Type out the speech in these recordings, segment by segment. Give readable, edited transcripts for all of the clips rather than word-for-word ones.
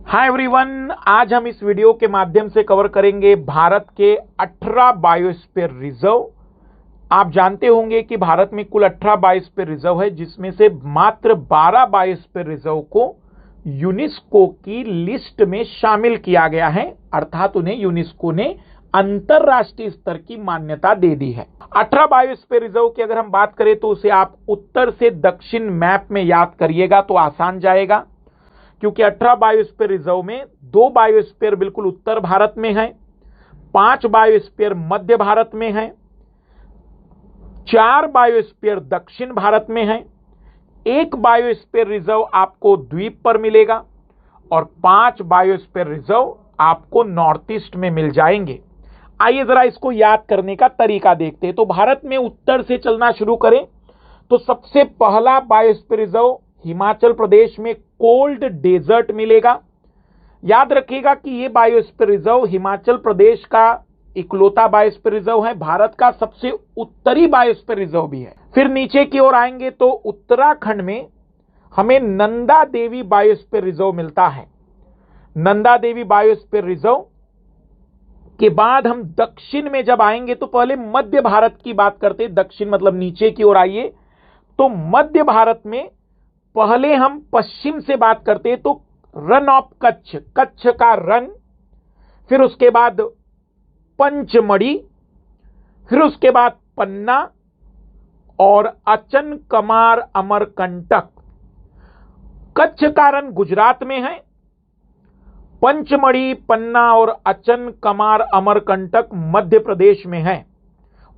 Hi everyone, आज हम इस वीडियो के माध्यम से कवर करेंगे भारत के 18 बायोस्फीयर रिजर्व। आप जानते होंगे कि भारत में कुल 18 बायोस्फीयर रिजर्व है, जिसमें से मात्र 12 बायोस्फीयर रिजर्व को यूनेस्को की लिस्ट में शामिल किया गया है, अर्थात उन्हें यूनेस्को ने अंतरराष्ट्रीय स्तर की मान्यता दे दी है। 18 बायोस्फीयर रिजर्व की अगर हम बात करें तो उसे आप उत्तर से दक्षिण मैप में याद करिएगा तो आसान जाएगा, क्योंकि 18 बायोस्फीयर रिजर्व में 2 बायोस्फीयर बिल्कुल उत्तर भारत में है, 5 बायोस्फीयर मध्य भारत में है, 4 बायोस्फीयर दक्षिण भारत में है, 1 बायोस्फीयर रिजर्व आपको द्वीप पर मिलेगा और 5 बायोस्फीयर रिजर्व आपको नॉर्थ ईस्ट में मिल जाएंगे। आइए जरा इसको याद करने का तरीका देखते हैं। तो भारत में उत्तर से चलना शुरू करें तो सबसे पहला बायोस्फीयर रिजर्व हिमाचल प्रदेश में कोल्ड डेजर्ट मिलेगा। याद रखिएगा कि यह बायोस्फीयर रिजर्व हिमाचल प्रदेश का इकलौता बायोस्फीयर रिजर्व है, भारत का सबसे उत्तरी बायोस्फीयर रिजर्व भी है। फिर नीचे की ओर आएंगे तो उत्तराखंड में हमें नंदा देवी बायोस्फीयर रिजर्व मिलता है। नंदा देवी बायोस्फीयर रिजर्व के बाद हम दक्षिण में जब आएंगे तो पहले मध्य भारत की बात करते हैं। दक्षिण मतलब नीचे की ओर आइए तो मध्य भारत में पहले हम पश्चिम से बात करते हैं तो रन ऑफ कच्छ, कच्छ का रन, फिर उसके बाद पंचमढ़ी, फिर उसके बाद पन्ना और अचन कमार अमरकंटक। कच्छ का रन गुजरात में है, पंचमढ़ी, पन्ना और अचन कमार अमरकंटक मध्य प्रदेश में है।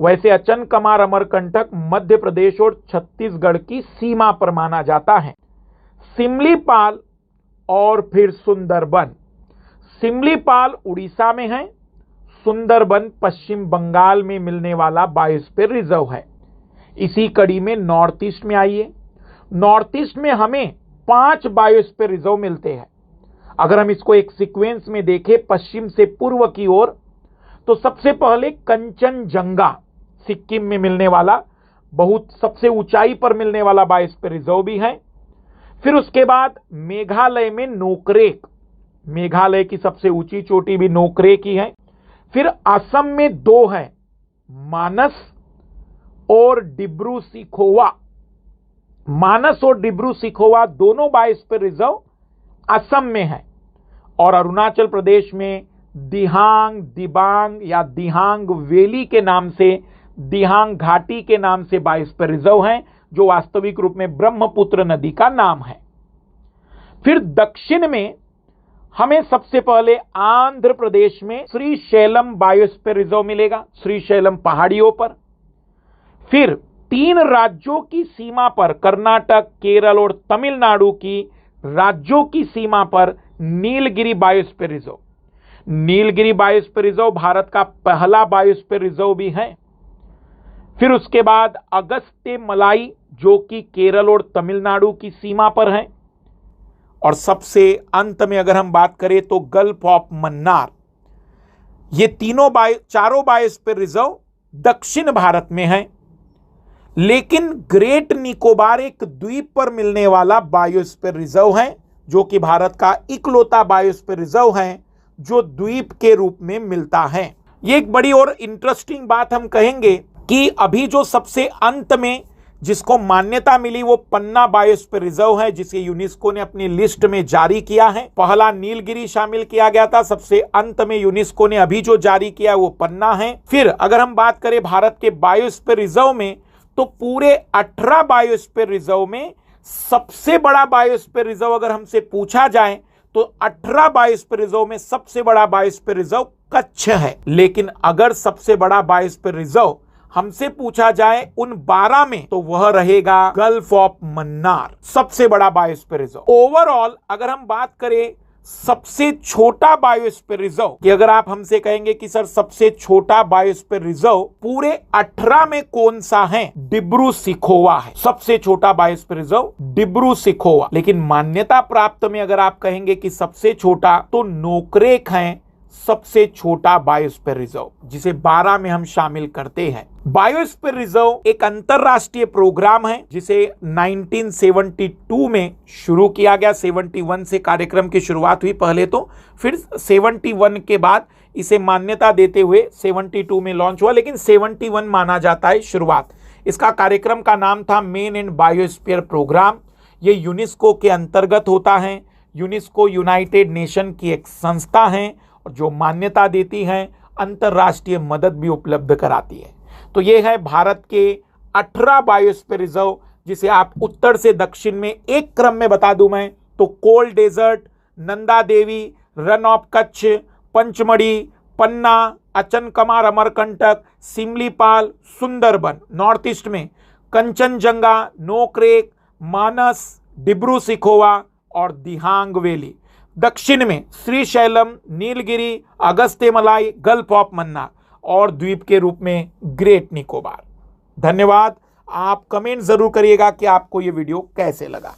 वैसे अचन कमार अमरकंटक मध्य प्रदेश और छत्तीसगढ़ की सीमा पर माना जाता है। सिमलीपाल और फिर सुंदरबन। सिमलीपाल उड़ीसा में है, सुंदरबन पश्चिम बंगाल में मिलने वाला बायोस्फीयर रिजर्व है। इसी कड़ी में नॉर्थ ईस्ट में आइए। नॉर्थ ईस्ट में हमें 5 बायोस्फीयर रिजर्व मिलते हैं। अगर हम इसको एक सीक्वेंस में देखें पश्चिम से पूर्व की ओर तो सबसे पहले कंचनजंगा सिक्किम में मिलने वाला, बहुत सबसे ऊंचाई पर मिलने वाला बायोस्फीयर रिजर्व भी है। फिर उसके बाद मेघालय में नोकरेक, मेघालय की सबसे ऊंची चोटी भी नोकरेक ही है। फिर असम में 2 है, मानस और डिब्रू सिखोवा। मानस और डिब्रू सिखोवा दोनों बायोस्फीयर रिजर्व असम में है। और अरुणाचल प्रदेश में दिहांग, दिबांग या दिहांग वैली के नाम से, दिहांग घाटी के नाम से बायोस्फीयर रिजर्व हैं, जो वास्तविक रूप में ब्रह्मपुत्र नदी का नाम है। फिर दक्षिण में हमें सबसे पहले आंध्र प्रदेश में श्रीशैलम बायोस्फीयर रिजर्व मिलेगा, श्रीशैलम पहाड़ियों पर। फिर 3 राज्यों की सीमा पर, कर्नाटक, केरल और तमिलनाडु की राज्यों की सीमा पर Nilgiri biosphere reserve. Nilgiri biosphere reserve Bharat का पहला बायोस्फीयर रिजर्व भी है। फिर उसके बाद अगस्त्य मलाई, जो कि केरल और तमिलनाडु की सीमा पर है। और सबसे अंत में अगर हम बात करें तो गल्फ ऑफ मन्नार। ये चारों बायोस्फीयर रिजर्व दक्षिण भारत में है, लेकिन ग्रेट निकोबार एक द्वीप पर मिलने वाला बायोस्फीयर रिजर्व है, जो कि भारत का इकलौता बायोस्फीयर रिजर्व है जो द्वीप के रूप में मिलता है। ये एक बड़ी और इंटरेस्टिंग बात हम कहेंगे कि अभी जो सबसे अंत में जिसको मान्यता मिली वो पन्ना बायोस्फीयर रिजर्व है, जिसे यूनेस्को ने अपनी लिस्ट में जारी किया है। पहला नीलगिरी शामिल किया गया था, सबसे अंत में यूनेस्को ने अभी जो जारी किया वो पन्ना है। फिर अगर हम बात करें भारत के बायोस्फीयर रिजर्व में तो पूरे 18 बायोस्फीयर रिजर्व में सबसे बड़ा बायोस्फीयर रिजर्व अगर हमसे पूछा जाए तो 18 बायोस्फीयर रिजर्व में सबसे बड़ा बायोस्फीयर रिजर्व कच्छ है। लेकिन अगर सबसे बड़ा बायोस्फीयर रिजर्व हमसे पूछा जाए उन 12 में तो वह रहेगा गल्फ ऑफ मन्नार, सबसे बड़ा बायोस्फीयर रिजर्व। ओवरऑल अगर हम बात करें सबसे छोटा बायोस्फीयर रिजर्व कि अगर आप हमसे कहेंगे कि सर सबसे छोटा बायोस्फीयर रिजर्व पूरे 18 में कौन सा है, डिब्रू सिखोवा है सबसे छोटा बायोस्फीयर रिजर्व, डिब्रू सिखोवा। लेकिन मान्यता प्राप्त में अगर आप कहेंगे कि सबसे छोटा तो नोकरेक है सबसे छोटा बायोस्फीयर रिजर्व, जिसे 12 में हम शामिल करते हैं। बायोस्फीयर रिजर्व एक अंतरराष्ट्रीय प्रोग्राम है जिसे 1972 में शुरू किया गया। 71 से कार्यक्रम की शुरुआत हुई पहले तो, फिर 71 के बाद इसे मान्यता देते हुए 72 में लॉन्च हुआ, लेकिन 71 माना जाता है शुरुआत। इसका कार्यक्रम का नाम था मेन एंड बायोस्फीयर प्रोग्राम। ये यूनेस्को के अंतर्गत होता है। यूनेस्को यूनाइटेड नेशन की एक संस्था है और जो मान्यता देती है, अंतर्राष्ट्रीय मदद भी उपलब्ध कराती है। तो ये है भारत के 18 बायोस्फीयर रिजर्व, जिसे आप उत्तर से दक्षिण में एक क्रम में बता दूं मैं तो cold desert, Nanda Devi, Rann of Kutch, Pachmarhi, Panna, Achanakmar Amarkantak, Simlipal, Sundarban north east में, कंचनजंगा, नोकरेक, मानस, डिब्रू सिखोवा और दिहांग वैली। दक्षिण में श्रीशैलम, नीलगिरी, अगस्त्यमलाई, गल्फ ऑफ मन्नार और द्वीप के रूप में ग्रेट निकोबार। धन्यवाद। आप कमेंट जरूर करिएगा कि आपको ये वीडियो कैसे लगा।